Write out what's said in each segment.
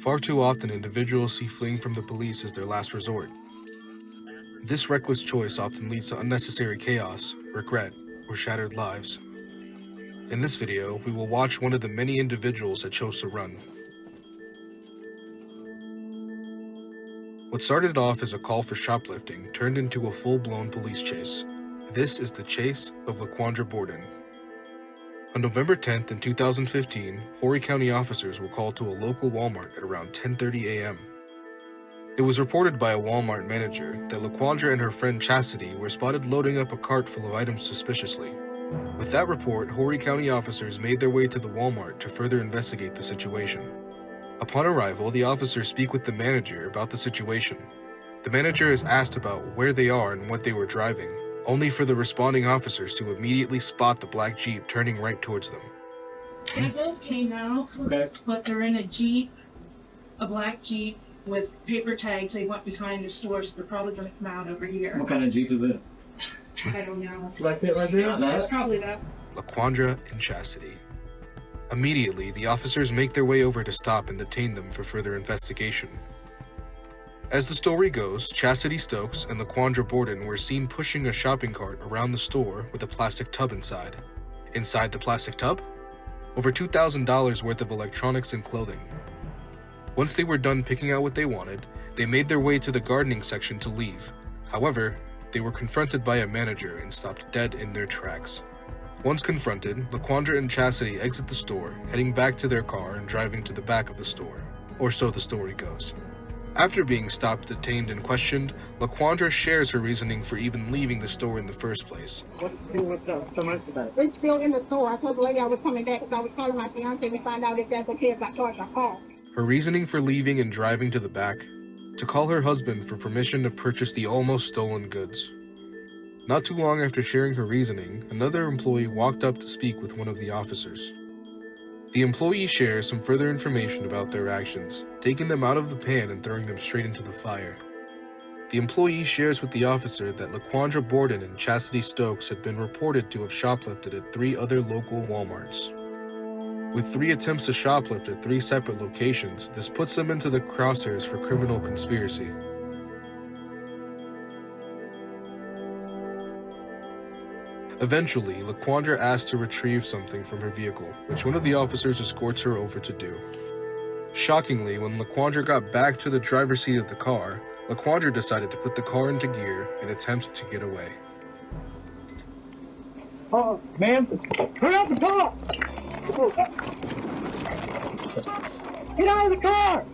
Far too often, individuals see fleeing from the police as their last resort. This reckless choice often leads to unnecessary chaos, regret, or shattered lives. In this video, we will watch one of the many individuals that chose to run. What started off as a call for shoplifting turned into a full-blown police chase. This is the chase of Laquandra Borden. On November 10th in 2015, Horry County officers were called to a local Walmart at around 10:30 a.m. It was reported by a Walmart manager that Laquandra and her friend Chastity were spotted loading up a cart full of items suspiciously. With that report, Horry County officers made their way to the Walmart to further investigate the situation. Upon arrival, the officers speak with the manager about the situation. The manager is asked about where they are and what they were driving, only for the responding officers to immediately spot the black Jeep turning right towards them. They both came out, but they're in a Jeep, a black Jeep with paper tags. They went behind the store, so they're probably going to come out over here. What kind of Jeep is it? I don't know. Like that right there? That's probably that. Laquandra and Chastity. Immediately, the officers make their way over to stop and detain them for further investigation. As the story goes, Chastity Stokes and Laquandra Borden were seen pushing a shopping cart around the store with a plastic tub inside. Inside the plastic tub? Over $2,000 worth of electronics and clothing. Once they were done picking out what they wanted, they made their way to the gardening section to leave. However, they were confronted by a manager and stopped dead in their tracks. Once confronted, Laquandra and Chastity exit the store, heading back to their car and driving to the back of the store. Or so the story goes. After being stopped, detained, and questioned, Laquandra shares her reasoning for even leaving the store in the first place. What's so much about it? It's still in the store. I told the lady I was coming back because I was calling my fiance to find out if that's okay if I charge her car. Her reasoning for leaving and driving to the back? To call her husband for permission to purchase the almost stolen goods. Not too long after sharing her reasoning, another employee walked up to speak with one of the officers. The employee shares some further information about their actions, taking them out of the pan and throwing them straight into the fire. The employee shares with the officer that Laquandra Borden and Chastity Stokes had been reported to have shoplifted at 3 other local Walmarts. With 3 attempts to shoplift at 3 separate locations, this puts them into the crosshairs for criminal conspiracy. Eventually, Laquandra asks to retrieve something from her vehicle, which one of the officers escorts her over to do. Shockingly, when Laquandra got back to the driver's seat of the car, Laquandra decided to put the car into gear and attempt to get away. Oh, ma'am, turn out the car! Get out of the car!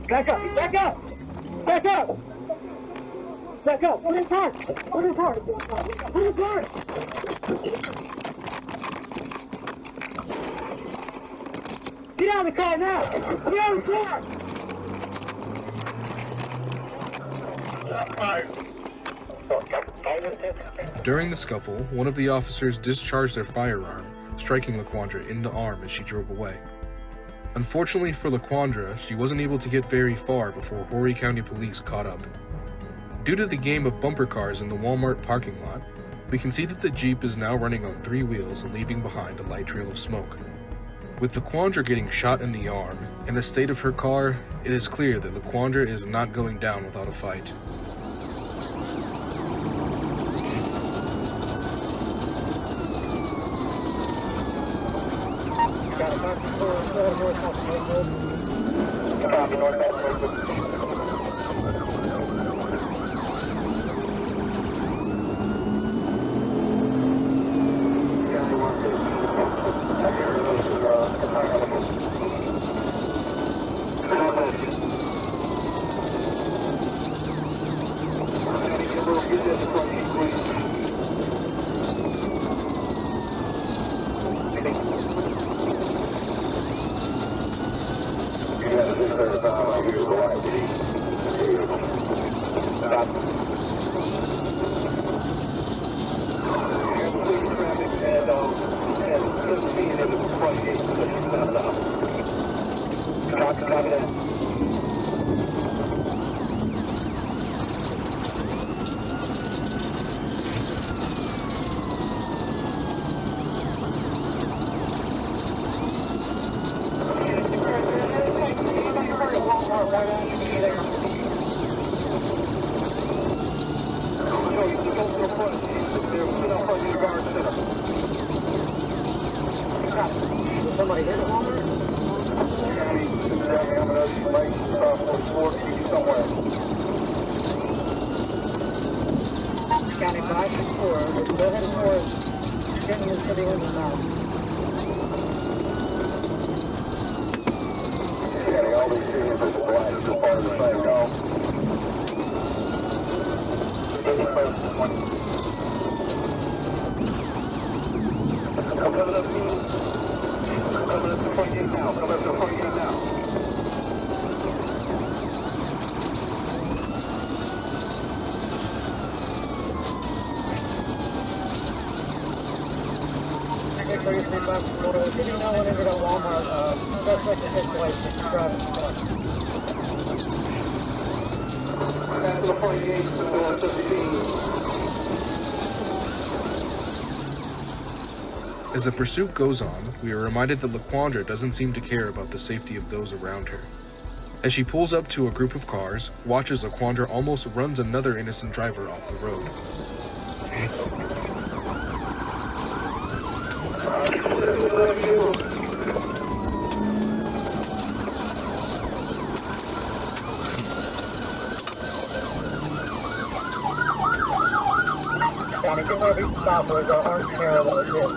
Back up! Back up! Back up! Back up! Put in the car! Put in the car! Put in the car! Get out of the car now! Get out of the car! During the scuffle, one of the officers discharged their firearm, striking Laquandra in the arm as she drove away. Unfortunately for Laquandra, she wasn't able to get very far before Horry County Police caught up. Due to the game of bumper cars in the Walmart parking lot, we can see that the Jeep is now running on 3 wheels and leaving behind a light trail of smoke. With Laquandra getting shot in the arm and the state of her car, it is clear that Laquandra is not going down without a fight. County 564, go ahead and forward, getting into the end now. All these cities are black, so far as the same go. Come up to the 48 now, come up to the 48 now. If you know whenever to Walmart, best way to take place is to drive it stuff. Back to the 48, to 15. As the pursuit goes on, we are reminded that Laquandra doesn't seem to care about the safety of those around her. As she pulls up to a group of cars, watch as Laquandra almost runs another innocent driver off the road. Johnny, get one of these stoppers that aren't parallel as this.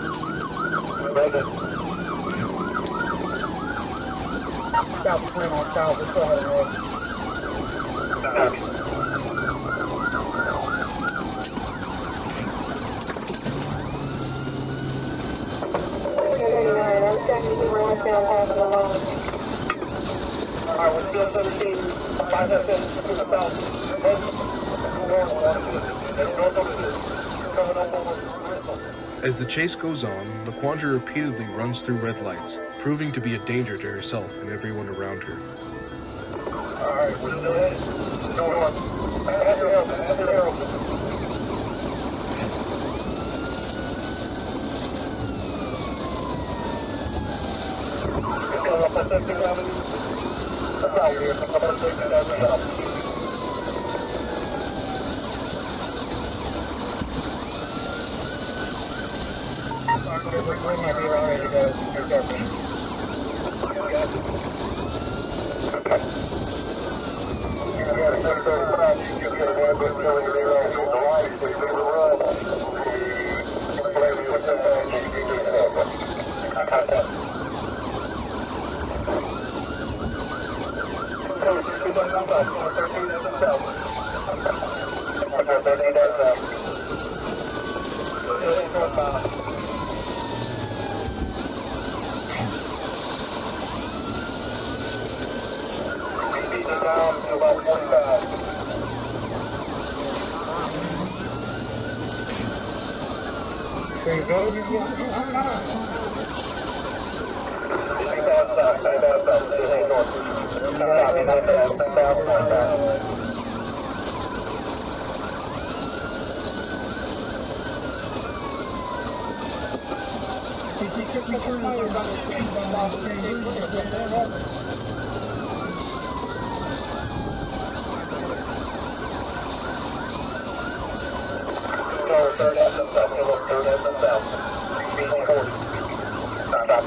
South 29 south, let's go ahead and roll. Alright, we're still 17, 5 FM to the south. As the chase goes on, Laquandra repeatedly runs through red lights, proving to be a danger to herself and everyone around her. Alright, we're still in. Go on. Have your help, have your help. Come up to 15 Avenue. That's out here. Come up to 15 Avenue. We might be ready to go. You're careful. Down to about 45. There you go. Third and south. Speed 40. Stop.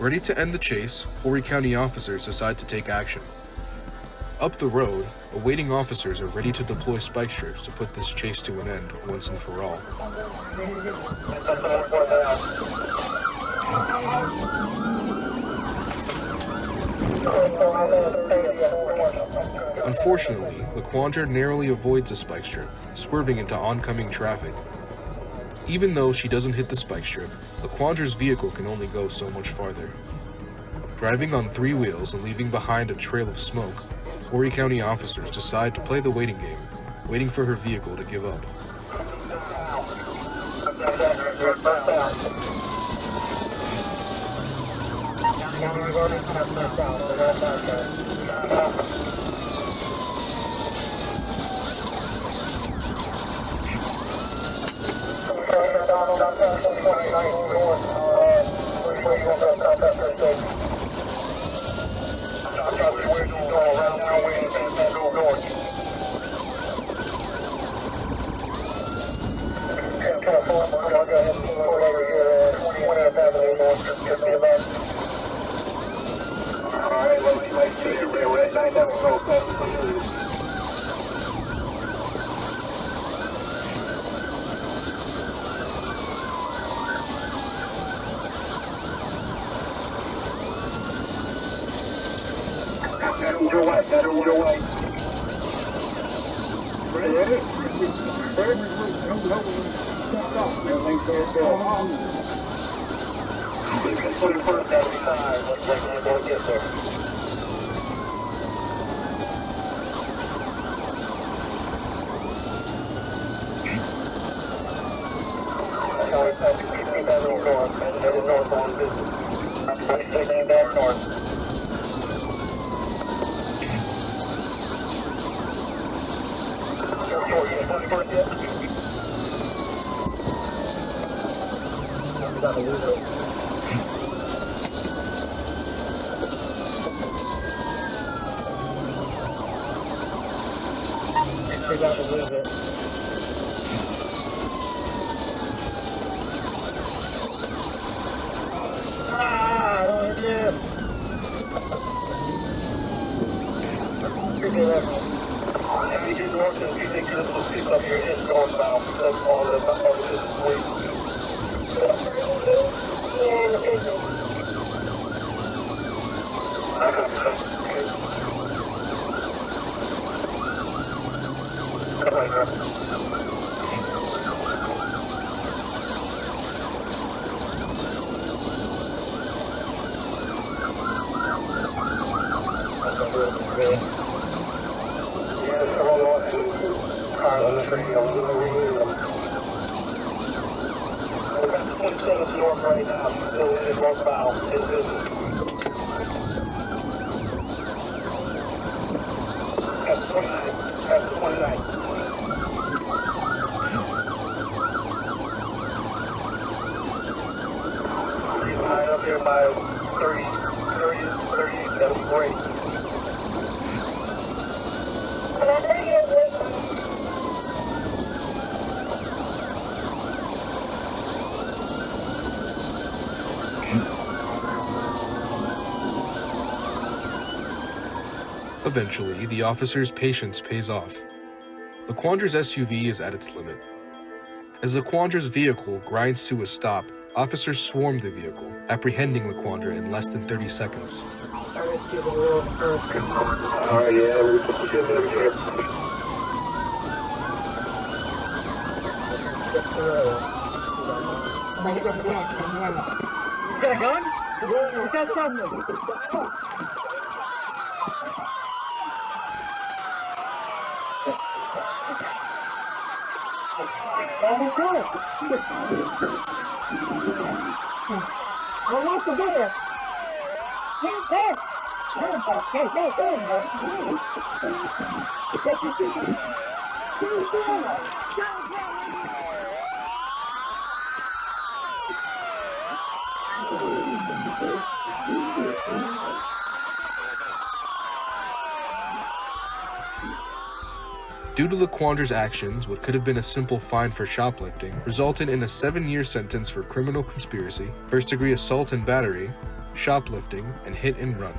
Ready to end the chase, Horry County officers decide to take action. Up the road, awaiting officers are ready to deploy spike strips to put this chase to an end once and for all. Unfortunately, Laquandra narrowly avoids a spike strip, swerving into oncoming traffic. Even though she doesn't hit the spike strip, Laquandra's vehicle can only go so much farther. Driving on 3 wheels and leaving behind a trail of smoke, Horry County officers decide to play the waiting game, waiting for her vehicle to give up. Alright, let's see you, we're at 9-7. Your way. Ready? Stop. Everything's going good. 21st, that'll be fine. Looks like we're going to get there. Keep that little north. Headed north on business. 26 back north. If you get north and you think this will pick up your head northbound, that's all the way. North right now, so it's northbound. That's 29. He's high up here by 30, that'll be great. Eventually, the officer's patience pays off. Laquandra's SUV is at its limit. As Laquandra's vehicle grinds to a stop, officers swarm the vehicle, apprehending Laquandra in less than 30 seconds. Alright, yeah, we put the shit over here. You got a gun? You got something? I want to get it. Due to Laquandra's actions, what could have been a simple fine for shoplifting resulted in a 7-year sentence for criminal conspiracy, first-degree assault and battery, shoplifting, and hit and run.